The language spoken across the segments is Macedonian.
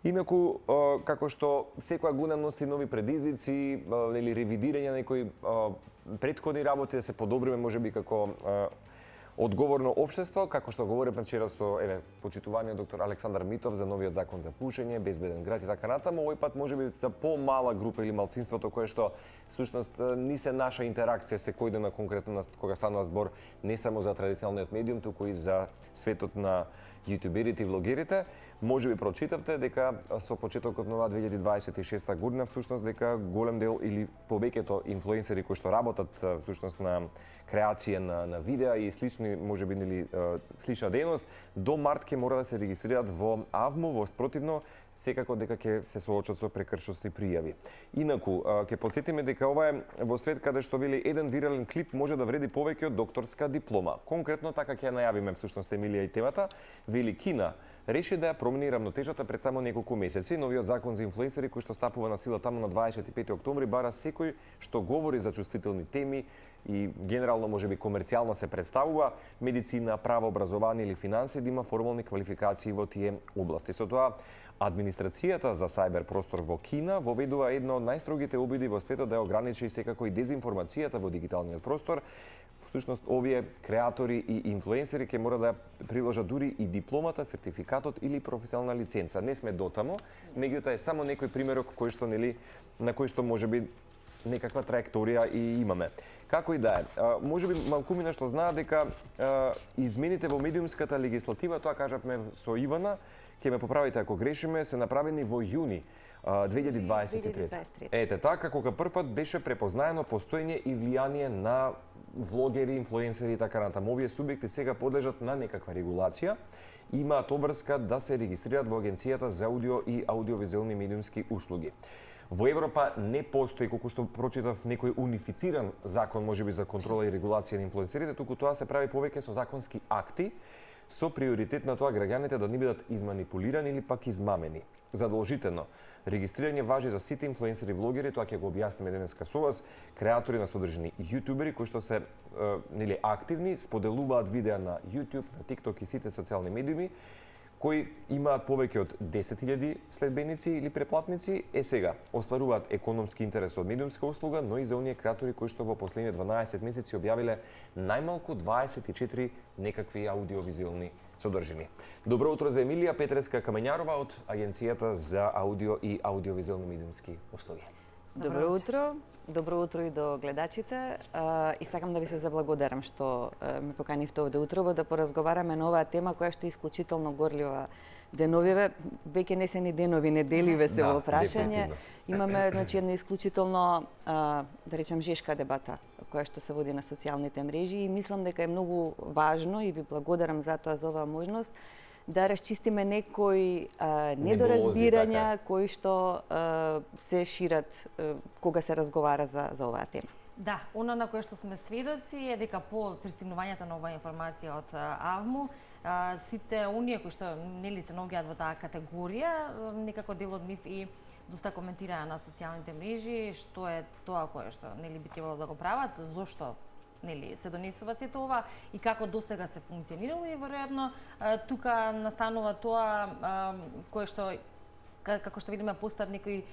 Инаку, како што секоја година носи нови предизвици, или ревидирање на некои претходни работи, да се подобриме можеби како одговорно општество, како што говоревме вчера со почитуваниот доктор Александар Митов за новиот закон за пушење, безбеден град и така натаму, овој пат можеби за помала група или малцинството кое што всушност ни се наша интеракција секој ден, конкретно кога станува збор не само за традиционалниот медиум, туку и за светот на јутуберите и влогерите. Може би прочитавте дека со почетокот на 2026 година всушност дека голем дел или повеќето инфлуенсери кои што работат всушност на креација на видеа и слични можеби или слична дејност до март ќе мора да се регистрираат во АВМУ, во спротивно секако дека ќе се соочат со прекршосни пријави. Инаку ќе потсетиме дека ова е во свет каде што вели еден вирален клип може да вреди повеќе од докторска диплома. Конкретно така ќе ја најавиме всушност Емилија и темата. Вели Кина реши да ја промени рамнотежата пред само неколку месеци. Новиот закон за инфлуенсери кој што стапува на сила таму на 25 октомври бара секој што говори за чувствителни теми и генерално можеби комерцијално се представува медицина, право, образование или финанси да има формални квалификации во тие области. Со тоа администрацијата за сајбер простор во Кина воведува една од најстрогите обиди во светот да ја ограничи секако и дезинформацијата во дигиталниот простор. Всушност, овие креатори и инфлуенсери ќе мора да приложат дури и дипломата, сертификатот или професионална лиценца. Не сме дотамо, меѓутоа е само некој примерок кој што на кој што можеби некаква траекторија и имаме. Како и да е, можеби малкумина што знаат дека измените во медиумската легислатива, тоа кажавме со Ивана, ќе ме поправите ако грешиме, се направени во јуни 2023. Ете така, кога првпат беше препознаено постоење и влијание на влогери, инфлуенсери и така натаму. Овие субјекти сега подлежат на некаква регулација, имаат обврска да се регистрираат во Агенцијата за аудио и аудиовизуелни медиумски услуги. Во Европа не постои, колку што прочитав, некој унифициран закон можеби за контрола и регулација на инфлуенсерите, туку тоа се прави повеќе со законски акти, со приоритет на тоа граѓаните да не бидат изманипулирани или пак измамени. Задолжително. Регистрирање важи за сите инфлуенсери и влогери, тоа ќе го објасниме денеска со вас, креатори на содржини јутубери кои што се активни, споделуваат видеа на YouTube, на TikTok и сите социјални медиуми, кои имаат повеќе од 10.000 следбеници или преплатници, сега остваруваат економски интерес од медиумска услуга, но и за оние креатори кои што во последните 12 месеци објавиле најмалку 24 некакви аудиовизуелни содржини. Добро утро за Емилија Петреска Камењарова од Агенцијата за аудио и аудиовизуелни медиумски услуги. Добро утро. Добро утро и до гледачите. И сакам да ви се заблагодарам што ме поканивте овде утрово да поразговараме на оваа тема која што е исклучително горлива деновиве. Веќе не се ни денови, неделиве се во прашање. Имаме една исклучително, да речем, жешка дебата која што се води на социјалните мрежи и мислам дека е многу важно и ви благодарам за тоа, за оваа можност, да расчистиме некои недоразбирања кои што се шират кога се разговара за оваа тема. Да, она на кое што сме сведоци е дека по пристигнувањето на оваа информација од АВМУ, сите оние кои што нели се наоѓаат во таа категорија, некако дел од нив и доста коментираа на социјалните мрежи што е тоа кое што нели би требало да го прават, зошто нели се донесува сето ова и како досега се функционирало и веројатно тука настанува тоа кое што како што видиме постат некои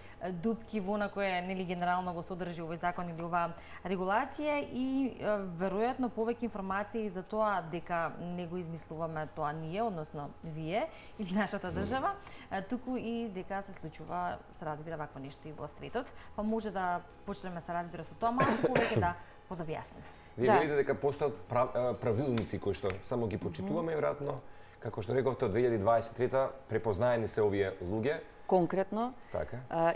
дупки во на кое нели генерално го содржи овој закон или оваа регулација и веројатно повеќе информации за тоа дека не го измислуваме тоа ние, односно вие или нашата држава, туку и дека се случува, се разбира, вакво нешто и во светот, па може да почнеме се разбира со тоа малку повеќе да подобјасниме. Вие велите дека постојат правилници кои што само ги почитуваме, веројатно, како што рековте, од 2023-та препознаени се овие луѓе. Конкретно,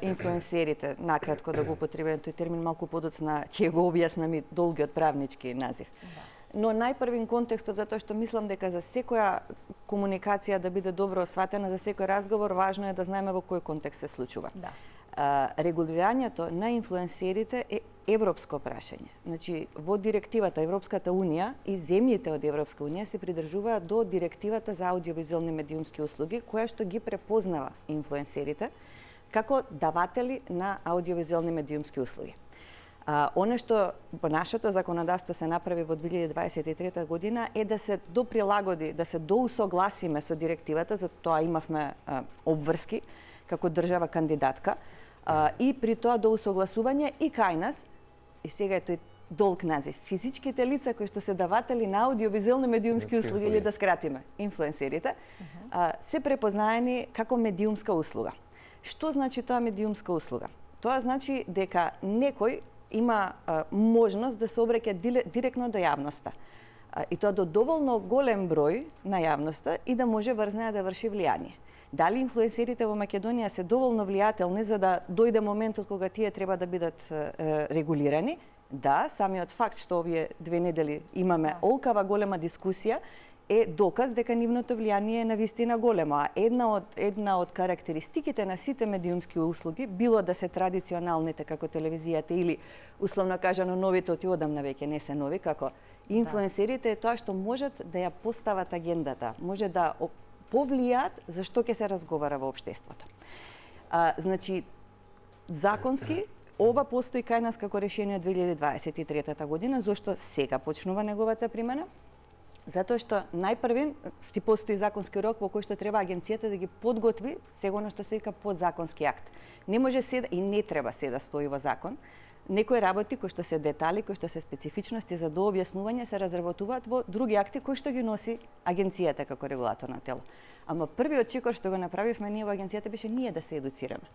инфлуенсерите, накратко да го употребувам тој термин, малку подоцна ќе го објаснам и долгиот правнички назив. Но најпрвин контекстот, затоа што мислам дека за секоја комуникација да биде добро сватена, за секој разговор, важно е да знаеме во кој контекст се случува. Регулирањето на инфлуенсерите е европско прашање. Значи, во директивата Европската Унија и земјите од Европска Унија се придржуваат до директивата за аудиовизуелни медиумски услуги, која што ги препознава инфлуенсерите како даватели на аудиовизуелни медиумски услуги. Оно што во нашето законодавство се направи во 2023 година е да се доприлагоди, да се доусогласиме со директивата, за тоа имавме обврски, како држава кандидатка и при тоа до усогласување и кај нас, и сега е тој долг назив, физичките лица кои што се даватели на аудиовизуелни медиумски услуги или да скратиме, инфлуенсерите, се препознаени како медиумска услуга. Што значи тоа медиумска услуга? Тоа значи дека некој има можност да се обраќа директно до јавноста. И тоа до доволно голем број на јавноста и да може врз неа да врши влијание. Дали инфлуенсерите во Македонија се доволно влијателни за да дојде моментот кога тие треба да бидат регулирани? Да, самиот факт што овие 2 недели имаме олкава голема дискусија е доказ дека нивното влијание е навистина големо. А една од карактеристиките на сите медиумски услуги, било да се традиционалните како телевизијата или условно кажано новите од одамна веќе не се нови, како инфлуенсерите е тоа што можат да ја постават агендата, може да повлијаат за што ќе се разговара во општеството. Значи, законски, ова постои кај нас како решение од 2023 година, зошто сега почнува неговата примена? Затоа што најпрвен си постои законски рок во кој што треба агенцијата да ги подготви сега што се вика подзаконски акт. Не може се и не треба се да стои во закон. Некои работи кои што се детали, кои што се специфичности за дообјаснување се разработуваат во други акти кои што ги носи агенцијата како регулаторно тело. Ама првиот чекор што го направивме ние во агенцијата беше ние да се едуцираме.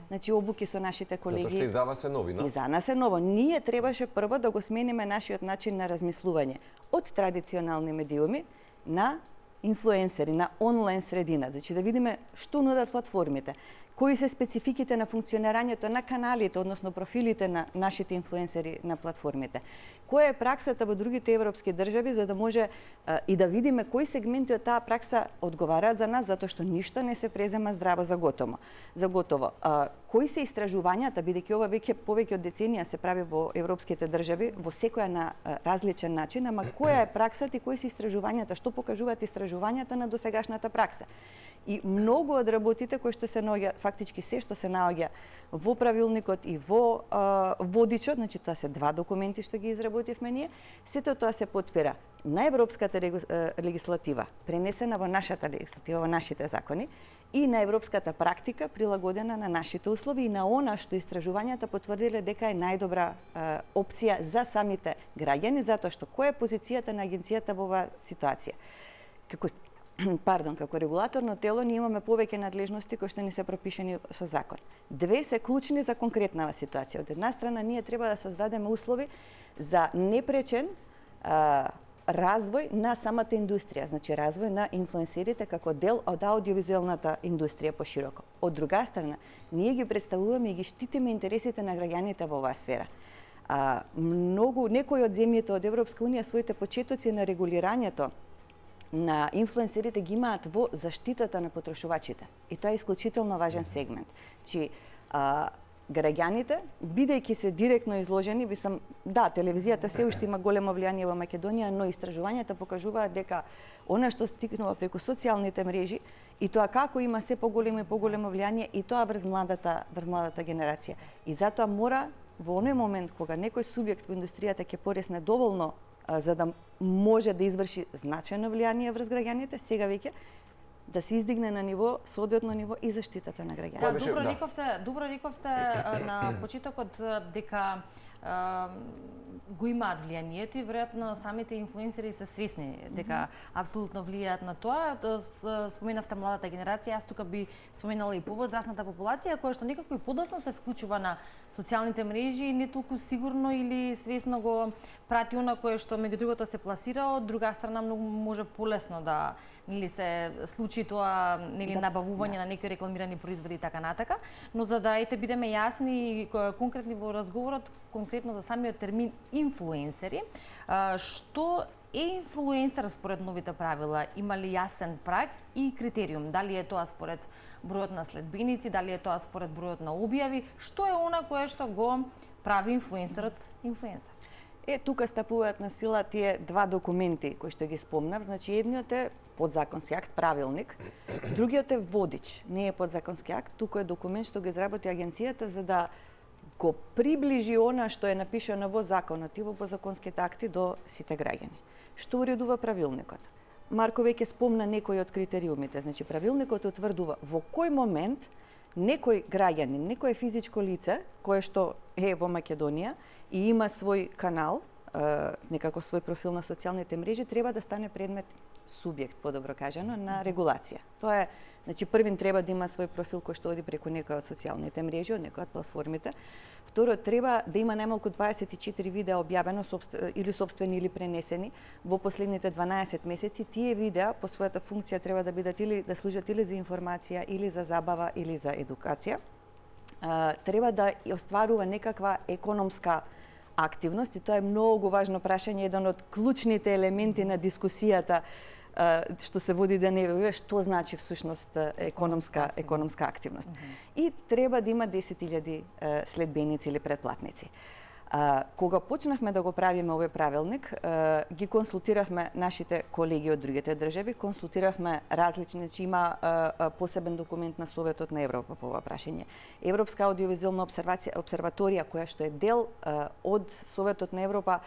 Значи обуки со нашите колеги. Затоа што и за вас е нови, И за нас е ново. Ние требаше прво да го смениме нашиот начин на размислување од традиционални медиуми на инфлуенсери, на онлайн средина. Значи да видиме што нудат платформите, кои се спецификите на функционирањето на каналите, односно профилите на нашите инфлуенсери на платформите. Која е праксата во другите европски држави за да може и да видиме кои сегменти од таа пракса одговараат за нас, затоа што ништо не се презема здраво за готово. Кои се истражувањата, бидејќи ова веќе повеќе од деценија се прави во европските држави, во секоја на различен начин, ама која е праксата и кои се истражувањата, што покажуваат истражувањата на досегашната пракса. И многу од работите кои што се наоѓа, фактички се што се наоѓа во правилникот и во водичот, значи тоа се 2 документи што ги изработивме ние, сето тоа се потпира на европската легислатива, пренесена во нашата легислатива, во нашите закони, и на европската практика прилагодена на нашите услови и на она што истражувањата потврдиле дека е најдобра опција за самите граѓани, затоа што која е позицијата на агенцијата во оваа ситуација? Како регулаторно тело ние имаме повеќе надлежности кои што ни се пропишени со закон. 2 се клучни за конкретнава ситуација. Од една страна ние треба да создадеме услови за непречен развој на самата индустрија, значи развој на инфлуенсерите како дел од аудиовизуелната индустрија пошироко. Од друга страна, ние ги представуваме и ги штитиме интересите на граѓаните во оваа сфера. Некои од земјите од Европска унија своите почетоци на регулирањето на инфлуенсерите ги имаат во заштитата на потрошувачите. И тоа е исклучително важен сегмент. Чи граѓаните, бидејќи се директно изложени, телевизијата се уште има големо влијание во Македонија, но истражувањата покажуваат дека она што стигнува преку социјалните мрежи и тоа како има се поголемо и поголемо влијание и тоа врз младата генерација. И затоа мора во оној момент кога некој субјект во индустријата ќе поресне доволно за да може да изврши значајно влијание врз граѓаните, сега веќе да се издигне на ниво, соодветно ниво и заштитата на граѓаните. Добро рековте на почетокот дека го имаат влијанието и веројатно самите инфлуенсери се свесни дека апсолутно влијаат на тоа. Споменавте младата генерација, јас тука би споменала и повозрасната популација која што некако и подоцна се вклучува на социјалните мрежи и не толку сигурно или свесно го прати она кое што меѓу другото се пласира, од друга страна многу може полесно да се случи тоа набавување на некои рекламирани производи и така натака, но за да бидеме јасни и конкретни во разговорот, конкретно за самиот термин инфлуенсери, што е инфлуенсер според новите правила? Има ли јасен праг и критериум? Дали е тоа според бројот на следбеници, дали е тоа според бројот на објави? Што е она кое што го прави инфлуенсерот инфлуенсер? Тука стапуваат на сила тие 2 документи кои што ги спомнав. Значи, едниот е подзаконски акт, правилник, другиот е водич, не е подзаконски акт, туку е документ што го изработи агенцијата за да го приближи она што е напишано во законот и во подзаконските акти до сите граѓани. Што уредува правилникот? Марко веќе спомна некои од критериумите. Значи, правилникот утврдува во кој момент некој граѓанин, некое физичко лице кое што е во Македонија и има свој канал, некако свој профил на социјалните мрежи, треба да стане предмет субјект, подобро кажано, на регулација. Тоа е, значи, првин треба да има свој профил кој што оди преку некоја од социјалните мрежи, од некоја од платформите. Второ, треба да има најмалку 24 видеа објавено или сопствени или пренесени во последните 12 месеци. Тие видеа по својата функција треба да бидат или да служат или за информација, или за забава, или за едукација. Треба да остварува некаква економска активност и тоа е многу важно прашање, еден од клучните елементи на дискусијата што се води денева, што значи всушност економска активност. И треба да има 10.000 следбеници или претплатници. Кога почнавме да го правиме овој правилник, ги консултиравме нашите колеги од другите држави, консултиравме различни, значи има посебен документ на Советот на Европа по ова прашање. Европска аудиовизуелна обсерваторија, која што е дел од Советот на Европа,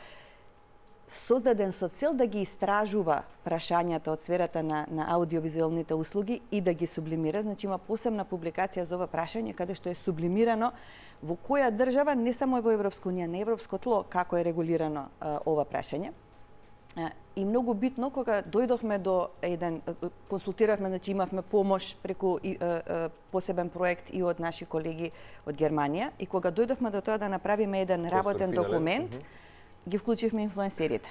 создаден со цел да ги истражува прашањата од сферата на аудиовизуелните услуги и да ги сублимира. Значи има посебна публикација за ова прашање каде што е сублимирано во која држава, не само во Европска унија, на европско тло, како е регулирано ова прашање. И многу битно, кога дојдовме до консултиравме, значи имавме помош преку посебен проект и од наши колеги од Германија, и кога дојдовме до тоа да направиме еден работен документ, ги вклучивме инфлуенсерите.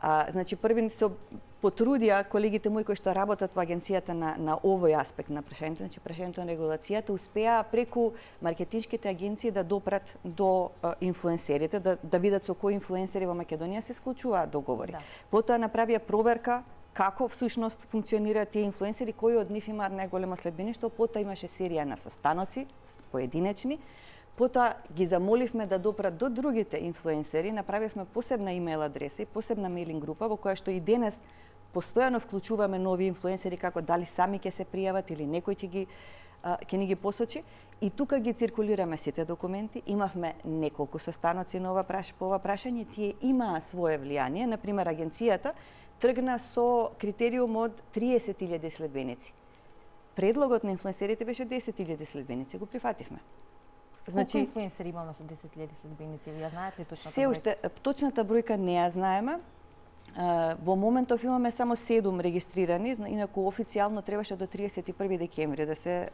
Значи, првин се потрудија колегите мои кои што работат во агенцијата на овој аспект на прашањето, значи прашањето на регулацијата, успеа преку маркетиншките агенции да допрат до инфлуенсерите, да видат со кои инфлуенсери во Македонија се склучуваат договори. Потоа направија проверка како всушност функционираат тие инфлуенсери, кои од нив имаат најголемо следбеништво. Потоа имаше серија на состаноци, поединечни. Потоа ги замоливме да допрат до другите инфлуенсери, направивме посебна имейл адреса и посебна мейлинг група во која што и денес постојано вклучуваме нови инфлуенсери, како дали сами ќе се пријават или некој ќе ни ги посочи. И тука ги циркулираме сите документи. Имавме неколку состаноци по ова прашање, тие имаа свое влијание. Например, агенцијата тргна со критериум од 30.000 следбеници. Предлогот на инфлуенсерите беше 10.000 следбеници, го прифативме. Значи, колку инфлуенсери имаме со 10.000 следбеници? Ја знаете ли точната бројка? Се уште точната бројка не ја знаеме. Во моментов имаме само 7 регистрирани, инаку официјално требаше до 31 декември да се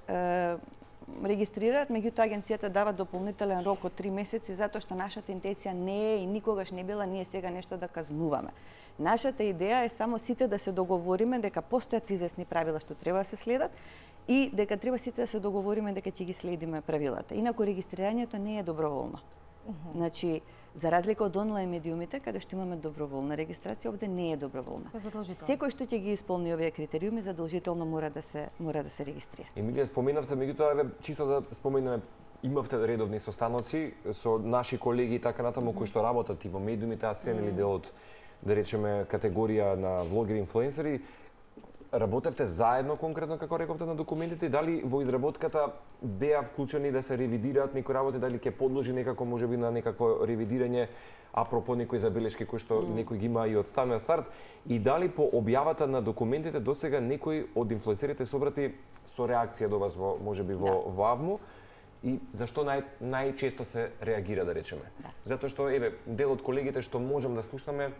регистрираат, меѓутоа агенцијата дава дополнителен рок од 3 месеци затоа што нашата интенција не е и никогаш не била ние сега нешто да казнуваме. Нашата идеја е само сите да се договориме дека постојат известни правила што треба да се следат и дека треба сите да се договориме дека ќе ги следиме правилата. Инаку регистрирањето не е доброволно. Значи, за разлика од онлайн медиумите, каде што имаме доброволна регистрација, овде не е доброволна. Секој што ќе ги исполни овие критериуми задолжително мора да се регистрира. Емилија, споменавте, меѓутоа чисто да споменеме, имавте редовни состаноци со наши колеги и така натаму кои што работат и во медиумите, а се нели дел од, да речеме, категорија на влогери, инфлуенсери. Работевте заедно конкретно, како рековте, на документите и дали во изработката беа вклучени да се ревидираат некои работи, дали ќе подложи некако можеби на некакво ревидирање апропо некои забелешки кои што некои ги има и од самиот старт, и дали по објавата на документите досега некои од инфлуенсерите се обрати со реакција до вас можеби во АВМУ, и зашто најчесто се реагира, да речеме? Затоа што дел од колегите што можам да слушаме,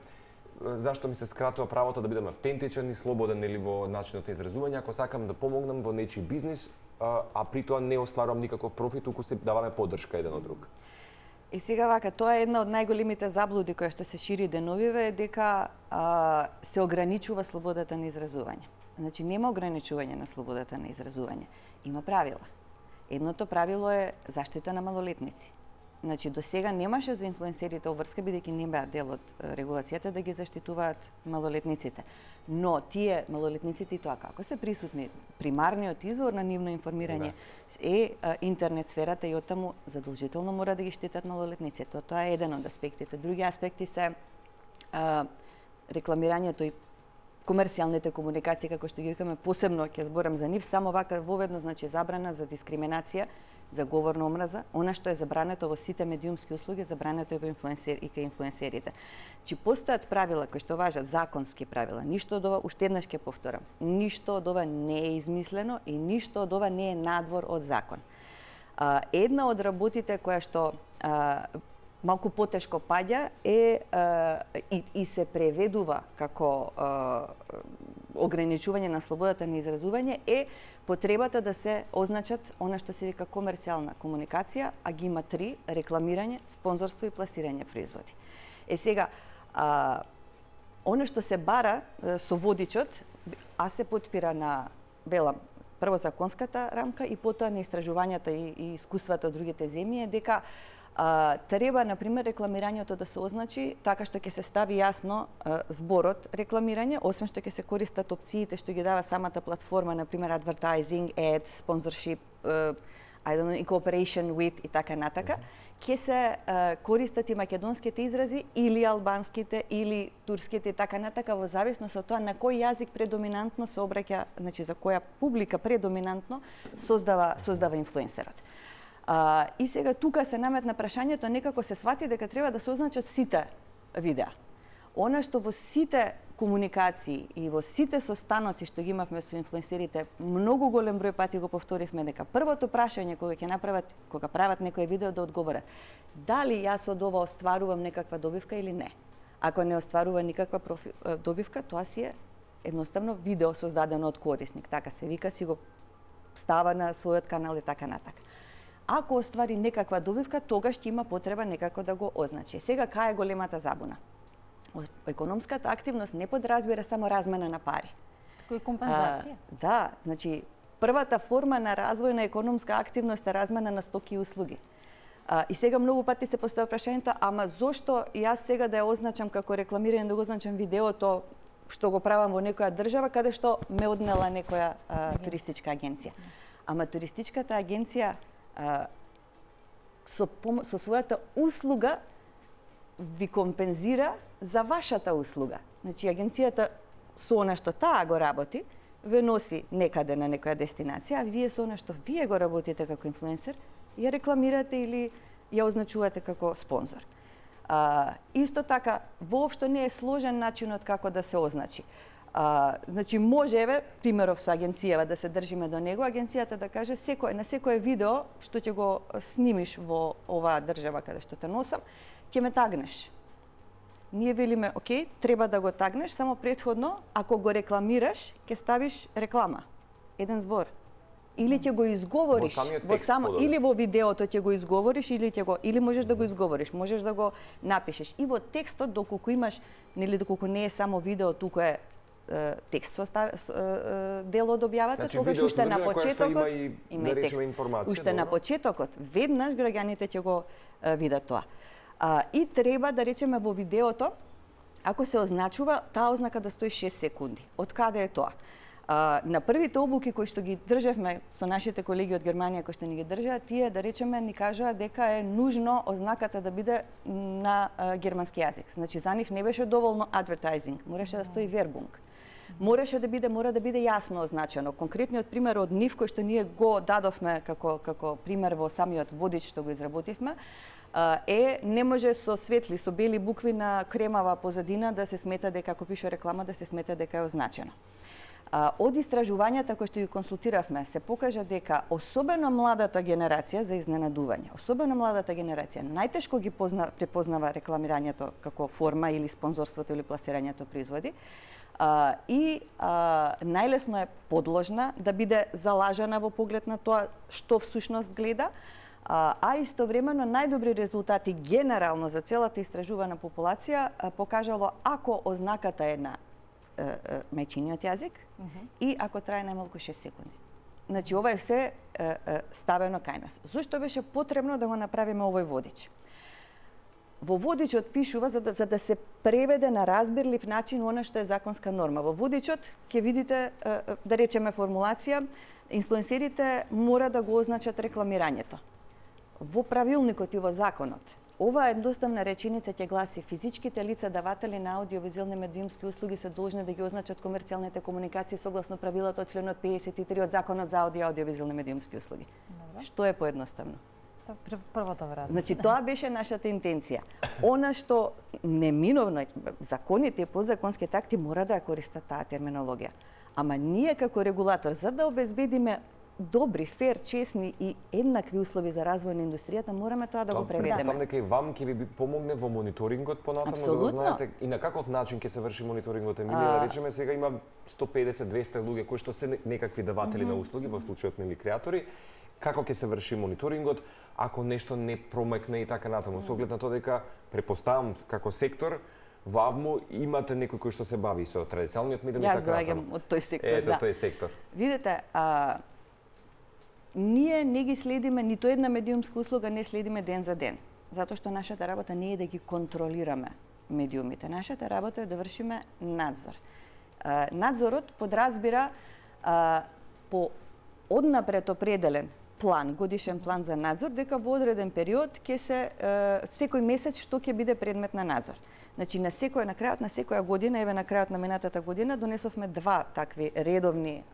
зашто ми се скратува правото да бидам автентичен и слободен или во начинот на изразување, ако сакам да помогнам во нечи бизнис, а при тоа не остварувам никаков профит, уку се даваме поддршка еден од друг. И сега вака, тоа е една од најголемите заблуди која што се шири деновиве, е дека се ограничува слободата на изразување. Значи, нема ограничување на слободата на изразување. Има правила. Едното правило е заштита на малолетници. Значи, до сега немаше за инфлуенсерите обврска, бидејќи не беа дел од регулацијата, да ги заштитуваат малолетниците. Но тие малолетниците и тоа како се присутни, примарниот извор на нивно информирање е интернет сферата и оттаму задолжително мора да ги штитат малолетниците. Тоа е еден од аспектите. Други аспекти се рекламирањето и комерцијалните комуникации, како што ги викаме, посебно ќе зборам за нив, само вака воведно, значи забрана за дискриминација, за говор на омраза, она што е забрането во сите медиумски услуги, забрането е во кај инфлуенсерите. Чи постојат правила кои што важат, законски правила. Ништо од ова, уште еднаш ќе повторам, ништо од ова не е измислено и ништо од ова не е надвор од закон. Една од работите која што малку потешко паѓа е и се преведува како ограничување на слободата на изразување е потребата да се означат она што се вика комерцијална комуникација, а ги има 3: рекламирање, спонзорство и пласирање производи. Сега, она што се бара со водичот, а се потпира на, велам, прво законската рамка и потоа на истражувањата и искуствата од другите земји, е дека треба, например, рекламирањето да се означи така што ќе се стави јасно зборот рекламирање, освен што ќе се користат опциите што ги дава самата платформа, например, advertising, ads, sponsorship, cooperation with и така натака, ќе се користат и македонските изрази или албанските или турските и така натака во зависност од тоа на кој јазик предоминантно се обраќа, значи за која публика предоминантно создава инфлуенсерот. И сега тука се наметна прашањето, некако се свати дека треба да се означат сите видеа. Она што во сите комуникации и во сите состаноци што ги имавме со инфлуенсерите, многу голем број пати го повторивме дека првото прашање кога прават некој видео да одговорат: дали јас од ова остварувам некаква добивка или не? Ако не остварува никаква добивка, тоа си е едноставно видео создадено од корисник, така се вика, си го става на својот канал и така натака. Ако оствари некаква добивка, тогаш ќе има потреба некако да го означи. Сега, кај е големата забуна? Економската активност не подразбира само размена на пари. Кој компензација? Да, значи првата форма на развој на економска активност е размена на стоки и услуги. И сега многу пати се поставува прашањето, ама зошто јас сега да ја означам како рекламирање, да го означам видеото што го правам во некоја држава каде што ме однела некоја туристичка агенција. Ама туристичката агенција со својата услуга ви компензира за вашата услуга. Значи, агенцијата со она што таа го работи, ве носи некаде на некоја дестинација, а вие со она што вие го работите како инфлуенсер, ја рекламирате или ја означувате како спонзор. Исто така, воопшто не е сложен начинот како да се означи. Значи, може, примеров со агенцијава, да се држиме до него, агенцијата да каже на секое видео што ќе го снимиш во оваа држава каде што те носам, ќе ме тагнеш. Ние велиме, окей, треба да го тагнеш, само претходно, ако го рекламираш, ќе ставиш реклама. Еден збор. Или ќе го изговориш или во видеото ќе го изговориш или можеш да го изговориш, можеш да го напишеш. И во текстот, доколку имаш, нели, доколку не е само видео, туку е текст дел од објавата, тогаш уште на почетокот има и текст. Уште на почетокот, веднаш граѓаните ќе го видат тоа. И треба да речеме во видеото, ако се означува, таа ознака да стои 6 секунди. Од каде е тоа? На првите обуки кои што ги држевме со нашите колеги од Германија кои што ни ги држаат, тие да речеме ни кажаа дека е нужно ознаката да биде на германски јазик. Значи за нив не беше доволно advertising, мораше да стои Werbung. Мора да биде јасно означено. Конкретниот пример од нив кој што ние го дадовме како пример во самиот водич што го изработивме, не може со светли, со бели букви на кремава позадина да се смета дека, ако пише реклама, да се смета дека е означено. Од истражувањата кои што ги консултиравме, се покажа дека особено младата генерација, за изненадување, особено младата генерација најтешко ги препознава рекламирањето како форма или спонзорството или пласирањето производи и најлесно е подложна да биде залажана во поглед на тоа што всушност гледа, а истовремено најдобри резултати генерално за целата истражувана популација покажало ако ознаката е на мајчиниот јазик и ако трае најмалку 6 секунди. Значи, ова е се ставено кај нас. Зошто беше потребно да го направиме овој водич? Во водичот пишува за да се преведе на разбирлив начин она што е законска норма. Во водичот ќе видите, да речеме формулација, инфлуенсерите мора да го означат рекламирањето. во правилникот и во законот, оваа едноставна реченица ќе гласи: физичките лица даватели на аудиовизуелни медиумски услуги се должни да ги означат комерцијалните комуникации согласно правилата од членот 53 од Законот за аудиовизуелни медиумски услуги. Што е поедноставно? Првото веројатно. Значи тоа беше нашата интенција. Она што неминовно законите и подзаконските акти мора да ја користат таа терминологија. Ама ние како регулатор, за да обезбедиме добри, фер, честни и еднакви услови за развој на индустријата, мораме тоа да го преведеме. Претпоставам дека и вам ќе ви помогне во мониторингот понатаму, за да знаете и на каков начин ќе се врши мониторингот. Емилија, да речеме, сега има 150-200 луѓе кои што се некакви даватели на услуги, во случајот нели креатори. Како ќе се врши мониторингот, ако нешто не промекне и така натаму. Со оглед на тоа дека претпоставам како сектор во АВМУ имате некој кој што се бави со традиционалниот медиум и така натаму. Јас доаѓам од тој сектор, Ето тој сектор. Видете, ние не ги следиме, ниту една медиумска услуга не следиме ден за ден, затоа што нашата работа не е да ги контролираме медиумите. Нашата работа е да вршиме надзор. Надзорот подразбира по однапред определен план, годишен план за надзор, дека во одреден период ќе се секој месец што ќе биде предмет на надзор. Значи на крајот на секоја година, еве на крајот на минатата година донесовме два такви редовни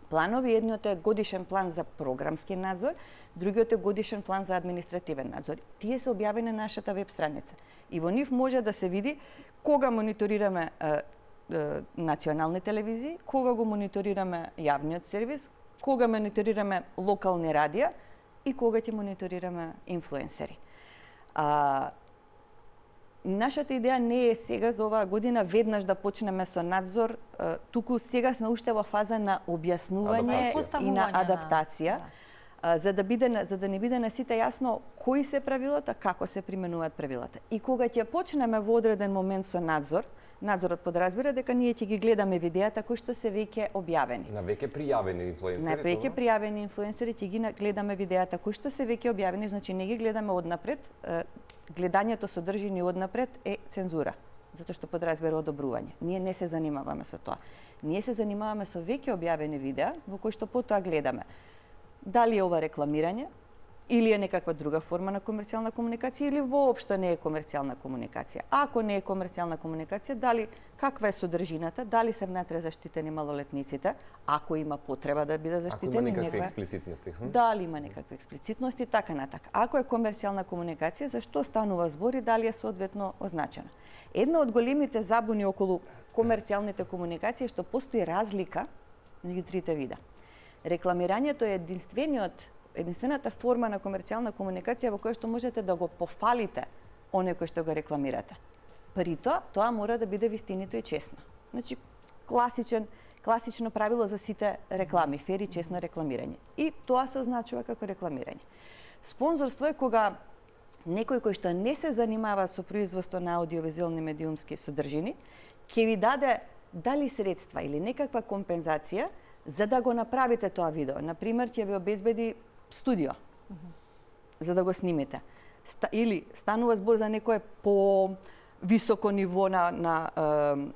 планови. Едниот е годишен план за програмски надзор, другиот е годишен план за административен надзор. Тие се објавени на нашата веб страница. И во нив може да се види кога мониторираме национални телевизии, кога го мониторираме јавниот сервис, кога мониторираме локални радија и кога ќе мониторираме инфлуенсери. Нашата идеја не е сега за оваа година веднаш да почнеме со надзор, туку сега сме уште во фаза на објаснување и на адаптација, за да не биде на сите јасно кои се правилата, како се применуваат правилата. И кога ќе почнеме во одреден момент со надзор, надзорот подразбира дека ние ќе ги гледаме видеата кои што се веќе објавени. На веќе пријавени инфлуенсери? На веќе пријавени инфлуенсери ќе ги гледаме видеата кои што се веќе објавени, значи не ги гледаме однапред. Гледањето содржини однапред е цензура, затоа што подразбира одобрување. Ние не се занимаваме со тоа. Ние се занимаваме со веќе објавени видеа во кои што потоа гледаме дали е ова рекламирање, или е некаква друга форма на комерцијална комуникација, или воопшто не е комерцијална комуникација. Ако не е комерцијална комуникација, дали каква е содржината, дали се внатре заштитени малолетниците, ако има потреба да бидат заштитени, ако има некакви експлицитности, дали има некакви експлицитности, така натака. Ако е комерцијална комуникација, за што станува збор и дали е соодветно означена. Една од големите забуни околу комерцијалните комуникации е што постои разлика меѓу трите вида. Рекламирањето е единствената форма на комерцијална комуникација во која што можете да го пофалите оној кој што го рекламирате. При тоа мора да биде вистинито и честно. Значи, класично правило за сите реклами, фер и честно рекламирање. И тоа се означува како рекламирање. Спонзорство е кога некој кој што не се занимава со производство на аудиовизуелни медиумски содржини, ќе ви даде дали средства или некаква компензација за да го направите тоа видео. Например, ќе ви обезбеди студио за да го снимите. Или станува збор за некое по-високо ниво на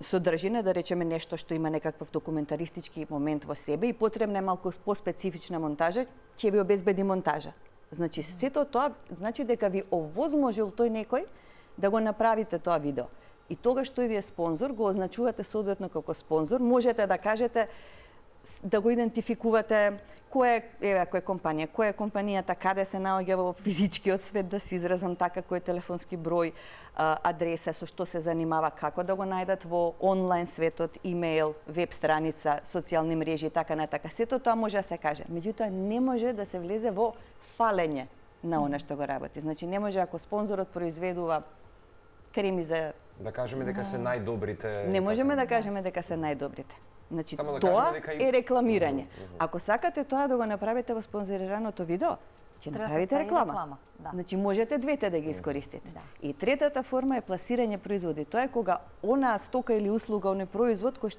содржина, да речеме нешто што има некаков документаристички момент во себе и потребна е малку по-специфична монтажа, ќе ви обезбеди монтажа. Значи, сето тоа значи дека ви овозможил тој некој да го направите тоа видео. И тогаш тој ви е спонзор, го означувате соодветно како спонзор, можете да кажете, да го идентификувате која е компанија, која е компанијата, каде се наоѓа во физичкиот свет, да се изразам така, кој е телефонски број, адреса, со што се занимава, како да го најдат во онлайн светот, имејл, веб страница, социјални мрежи и така натака. Сето тоа може да се каже. Меѓутоа не може да се влезе во фалење на она што го работи. Значи не може ако спонзорот произведува креми за да кажеме дека се најдобрите. Не можеме да кажеме дека се најдобрите. Значи, тоа е рекламирање. Ако сакате тоа да го направите во спонзорираното видео, ќе направите реклама. Значи, можете двете да ги искористите. И третата форма е пласирање производи. Тоа е кога онаа стока или услуга, оној производ кој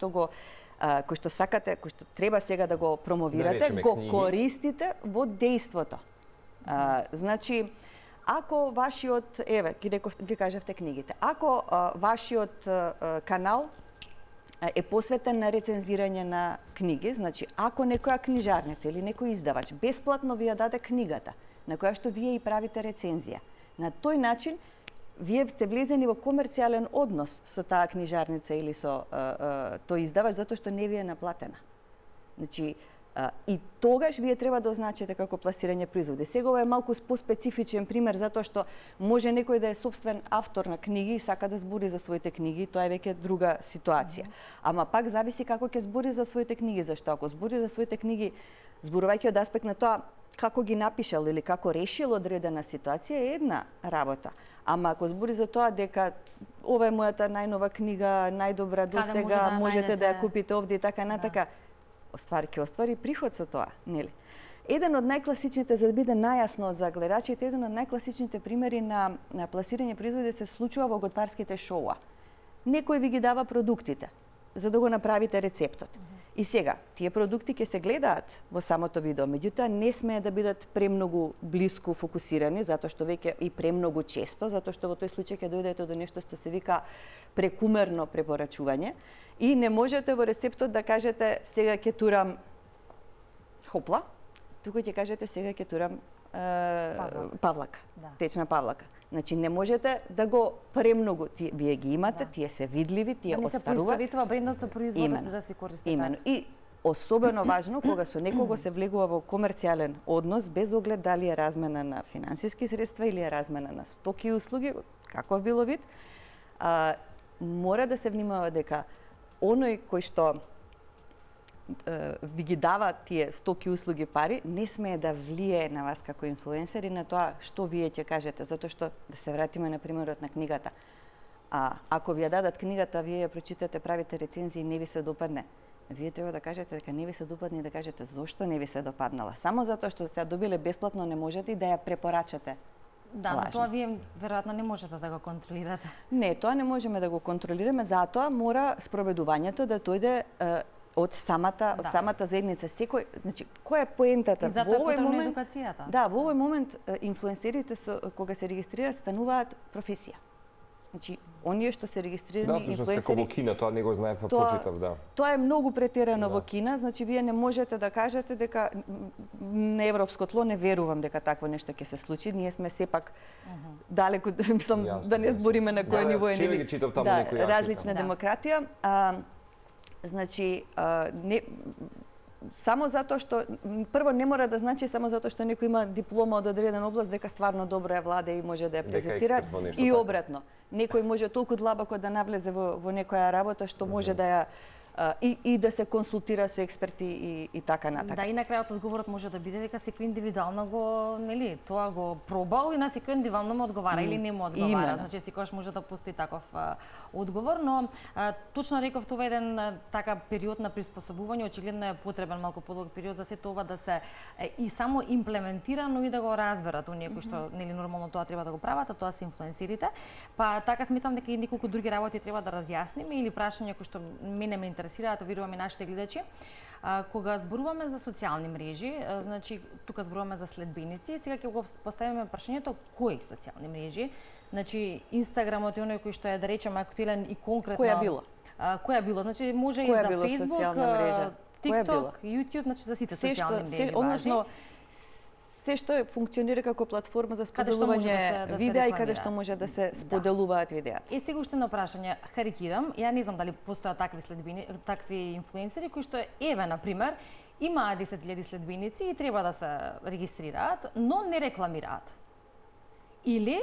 што сакате, кој што треба сега да го промовирате, го користите во дејството. Значи, ако вашиот, еве, ги кажавте книгите, ако вашиот канал е посветен на рецензирање на книги. Значи, ако некоја книжарница или некој издавач бесплатно ви ја даде книгата, на која што вие и правите рецензија, на тој начин вие сте влезени во комерцијален однос со таа книжарница или со тој издавач, затоа што не ви е наплатена. Значи, и тогаш вие треба да означите како пласирање производи. Сега ова е малку поспецифичен пример, затоа што може некој да е собствен автор на книги и сака да збори за своите книги, тоа е веќе друга ситуација. Ама пак зависи како ќе збори за своите книги, зашто ако збори за своите книги, зборувајќи од аспект на тоа како ги напишал или како решил одредена ситуација е една работа. Ама ако збори за тоа дека ова е мојата најнова книга, најдобра до сега, можете да ја купите овде и така натака, ќе оствари приход со тоа, нели? Еден од најкласичните, за да биде најасно за гледачите, еден од најкласичните примери на пласирање производи се случува во готварските шоуа. Некој ви ги дава продуктите за да го направите рецептот. И сега, тие продукти ќе се гледаат во самото видео, меѓутоа не смее да бидат премногу блиску фокусирани, затоа што веќе и премногу често, затоа што во тој случај ќе дојдете до нешто што се вика прекумерно препорачување и не можете во рецептот да кажете сега ќе турам хопла, туку ќе кажете сега ќе турам павлака, течна павлака. Значи не можете да го премногу, вие ги имате, тие се видливи, тие остваруваат. Да не се поистоветува брендот со производот да се користи. Именно. И особено важно кога со некого се влегува во комерцијален однос без оглед дали е размена на финансиски средства или е размена на стоки и услуги, каков било вид, мора да се внимава дека оној кој што ви ги дава тие стоки, услуги, пари, не смее да влие на вас како инфлуенсер и на тоа што вие ќе кажете, затоа што да се вратиме на примерот на книгата. Ако ви ја дадат книгата, вие ја прочитате, правите рецензии и не ви се допадне, вие треба да кажете дека не ви се допадне и да кажете зошто не ви се допаднала. Само затоа што се ја добиле бесплатно не можете и да ја препорачате. Да, но тоа вие веројатно не можете да го контролирате. Не, тоа не можеме да го контролираме, затоа мора спроведувањето да дојде од самата заедница. Секој, значи, која е поентата? Во овој момент едукацијата. Да, во овој момент инфлуенсерите кога се регистрираат стануваат професија. Значи, оние што се регистрирани инфлуенсери... Да, како во Кина, тоа не го знаев, прочитав, да. Тоа е многу претерано во Кина, значи вие не можете да кажете дека на европско тло не верувам дека такво нешто ќе се случи. Ние сме сепак далеку, мислам, да не збориме на кој ниво е различна демократија. Значи, само затоа што прво не мора да значи само затоа што некој има диплома од одредена област дека стварно добро ја владе и може да ја презентира и обратно. Некој може толку длабоко да навлезе во некоја работа што може да ја и да се консултира со експерти и така натака. Да, и на крајот одговорот може да биде дека секој индивидуално го, нели, тоа го пробал и на секој индивидуално му одговара или не му одговара. Значи секогаш може да постои таков одговор, но точно реков тоа еден така период на приспособување, очигледно е потребен малку подолг период за сето ова да се и само имплементира, но и да го разберат оние кои што нели нормално тоа треба да го прават, а тоа се инфлуенсерите. Па така сметам дека и неколку други работи треба да разјасниме или прашања кои што мене ме интересираат, верувам и нашите гледачи. Кога зборуваме за социјални мрежи, значи тука зборуваме за следбеници, сега ќе го поставиме прашањето кои социјални мрежи. Значи Инстаграмот е оној кој што е да речеме актуелен и конкретно. Која било? Која било? Значи може и за Facebook, TikTok, YouTube, значи за сите социјални мрежи важни. Се што функционира како платформа за споделување видеа и каде што може да се споделуваат видеа. Е сега уште едно прашање, карикирам, ја не знам дали постојат такви следбени, такви инфлуенсери кои што еве на пример имаат 10.000 следбеници и треба да се регистрираат, но не рекламираат. Или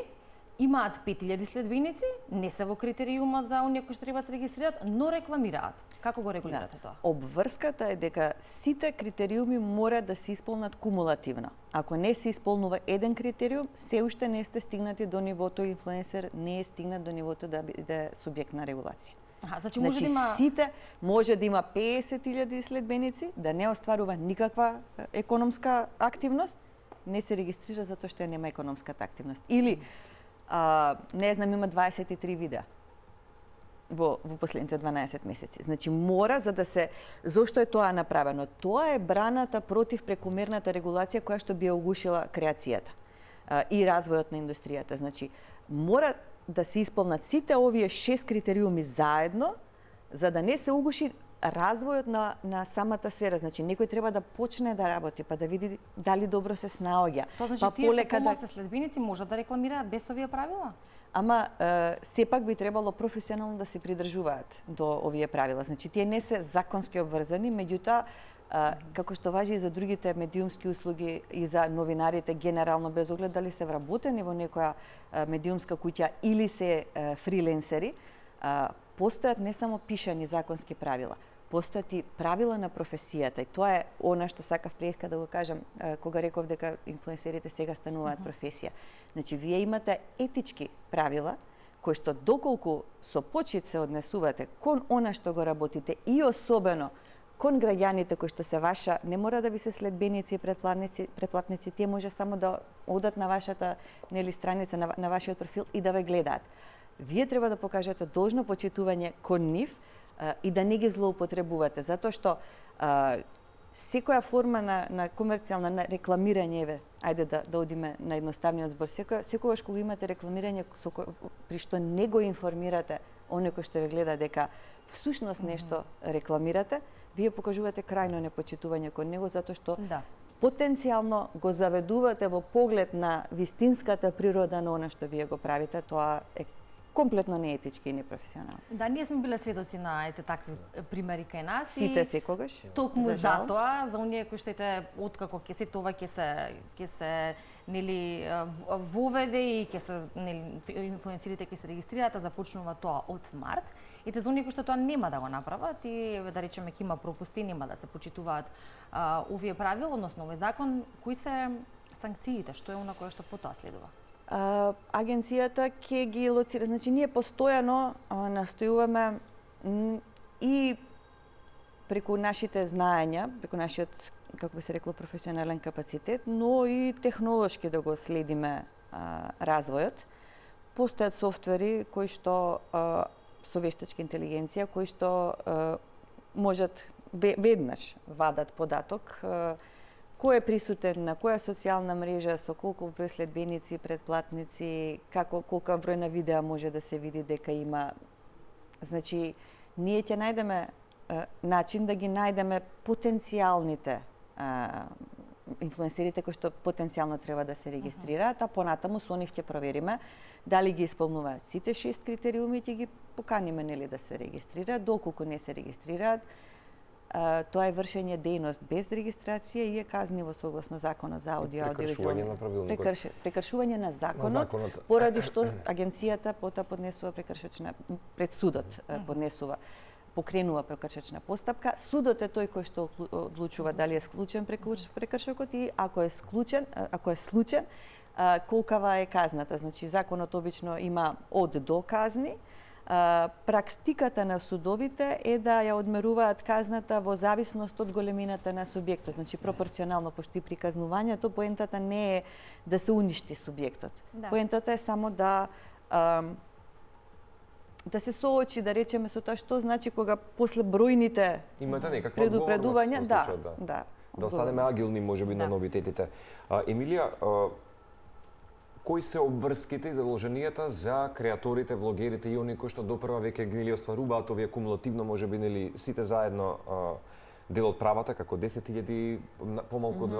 имаат 5.000 следбеници, не се во критериумот за оние кои што треба да се регистрираат, но рекламираат. Како го регулирате тоа? Обврската е дека сите критериуми мора да се исполнат кумулативно. Ако не се исполнува еден критериум, се уште не сте стигнати до нивото инфлуенсер, не е стигнат до нивото да биде субјект на регулација. Значи може да има сите може да има 50.000 следбеници, да не остварува никаква економска активност, не се регистрира затоа што нема економската активност. Или не знам, има 23 видеа во последните 12 месеци. Значи мора за да се зошто е тоа направено? Тоа е браната против прекумерната регулација која што би ја угушила креацијата и развојот на индустријата. Значи мора да се исполнат сите овие 6 критериуми заедно за да не се угуши развојот на самата сфера. Значи, некој треба да почне да работи, па да види дали добро се снаоѓа. Тоа значи, па тие помалку следбеници можат да рекламираат без овие правила? Ама сепак би требало професионално да се придржуваат до овие правила. Значи, тие не се законски обврзани, меѓутоа, како што важи и за другите медиумски услуги и за новинарите генерално, без оглед дали се вработени во некоја медиумска куќа или се фриленсери, постојат не само пишани законски правила, постојат и правила на професијата. И тоа е она што сакав преска да го кажам кога реков дека инфлуенсерите сега стануваат професија. Значи, вие имате етички правила кои што доколку со почит се однесувате кон она што го работите и особено кон граѓаните кои што се ваша, не мора да ви се следбеници и претплатници, тие може само да одат на вашата страница, на вашиот профил и да ве гледаат. Вие треба да покажете должно почитување кон нив и да не ги злоупотребувате, затоа што секоја форма на комерцијална на рекламирање, ајде да одиме на едноставниот збор, секогаш кога имате рекламирање при што не го информирате оној кој што ве гледа дека всушност нешто рекламирате, вие покажувате крајно непочитување кон него, затоа што потенцијално го заведувате во поглед на вистинската природа на она што вие го правите. Тоа е комплетно неетички и непрофесионално. Да, ние сме биле сведоци на такви примери кај нас. Сите секогаш. Токму за тоа, за оние кои што откако ќе се тоа ќе се нели воведе и ќе се нели инфлуенсерите ќе се регистрираат, започнува тоа од март. И за оние кои што тоа нема да го направат и да речеме ќе има пропусти, нема да се почитуваат овие правила, односно овој закон, кои се санкциите, што е она кое што потоа следува? Агенцијата ќе ги лоцира. Значи, ние постојано настојуваме и преку нашите знаења, преку нашиот, како би се рекло, професионален капацитет, но и технолошки да го следиме развојот. Постојат софтвери кои што со вештачка интелигенција, кои што можат веднаш вадат податок кој е присутен на која социјална мрежа, со колку број следбеници, претплатници, колка број на видеа може да се види дека има. Значи, ние ќе најдеме начин да ги најдеме потенцијалните инфлуенсерите кои што потенцијално треба да се регистрираат, а понатаму со нив ќе провериме дали ги исполнуваат сите 6 критериуми и ќе ги поканиме нели да се регистрираат. Доколку не се регистрираат, тоа е вршење дејност без регистрација и е казниво согласно законот за аудио-аудиовизуални. Прекршување на законот, поради што агенцијата потоа поднесува пред судот покренува прекршачна постапка. Судот е тој кој што одлучува дали е склучен прекршокот и ако е случен, колкава е казната. Значи, законот обично има од до казни. Практиката на судовите е да ја одмеруваат казната во зависност од големината на субјектот, значи пропорционално, пошто и при казнувањето поентата не е да се уништи субјектот. Поентата е само да се соочи, да речеме, со тоа што значи кога после бројните предупредувања, да останеме агилни можеби на новитетите. Емилија, кои се обврските и задолженијата за креаторите, влогерите и оние кои што допрва веќе ги остваруваат овие кумулативно, можеби нели сите заедно дел од правата, како 10.000, помалку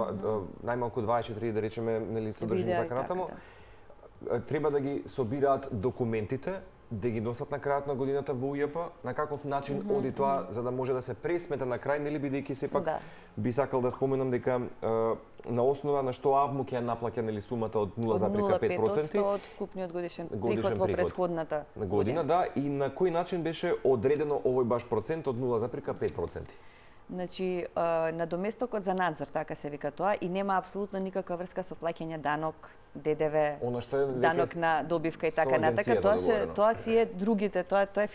најмалку 24 да речеме, нели содржини така натаму, треба да ги собираат документите, да ги носат на крајот на годината во УЈП, на каков начин оди тоа за да може да се пресмета на крај, нели бидејќи сепак би сакал да споменам дека на основа на што АВМУ ќе наплаќа нели сумата од 0,5% од вкупниот годишен приход во претходната година, да, и на кој начин беше одредено овој баш процент од 0,5%? Значи, на доместокот за надзор, така се вика тоа, и нема апсолутно никаква врска со плаќање данок, ДДВ, данок на добивка и така натака. Тоа си е другите, тоа е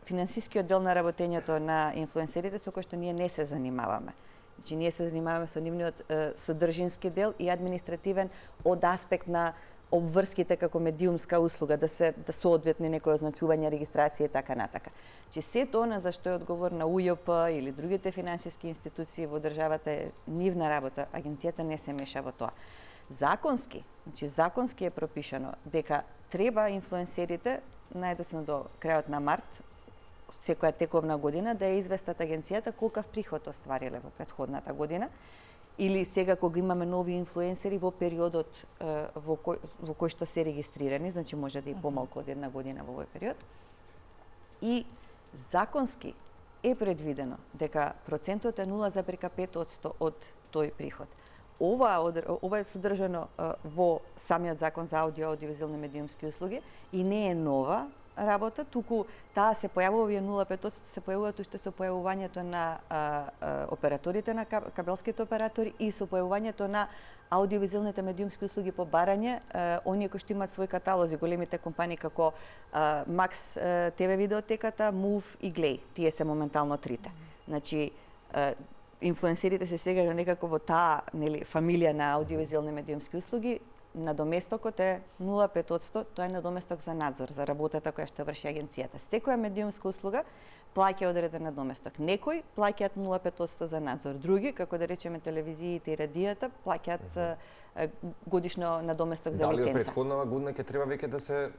финансискиот дел на работењето на инфлуенсерите со кој што ние не се занимаваме. Значи, ние се занимаваме со нивниот содржински дел и административен од аспект на обврските како медиумска услуга, да соодветни некои означувања, регистрација и така натака. Че се тоа за што е одговорна УЈП или другите финансиски институции во државата е нивна работа, агенцијата не се меша во тоа. Законски е пропишано дека треба инфлуенсерите најдоцна до крајот на март, секоја тековна година да ја известат агенцијата колкав приход оствариле во претходната година, или сега кога имаме нови инфлуенсери во периодот во кој што се регистрирани, значи може да и помалку од една година во овој период. И законски е предвидено дека процентот е 0,5% од тој приход. Ова е содржано во самиот закон за аудиовизуелни медиумски услуги и не е нова работа, туку таа се појавува, овие 0,5% се појавуваат уште со појавувањето на операторите, на кабелските оператори и со појавувањето на аудиовизуелните медиумски услуги по барање, оние кои што имаат своји каталози, големите компании како Max TV видеотеката, Move и Glay. Тие се моментално трите. Значи, инфлуенсерите се сега некако во таа фамилија на аудиовизуелни медиумски услуги. Надоместокот е 0,5%, тоа е надоместок за надзор, за работата која што врши агенцијата. Секоја медиумска услуга плаќа одреден надоместок. Некои плаќаат 0,5% за надзор, други, како да речеме телевизиите и радијата, плаќаат годишно надоместок за лиценца. Дали од претходната година ќе треба веќе да се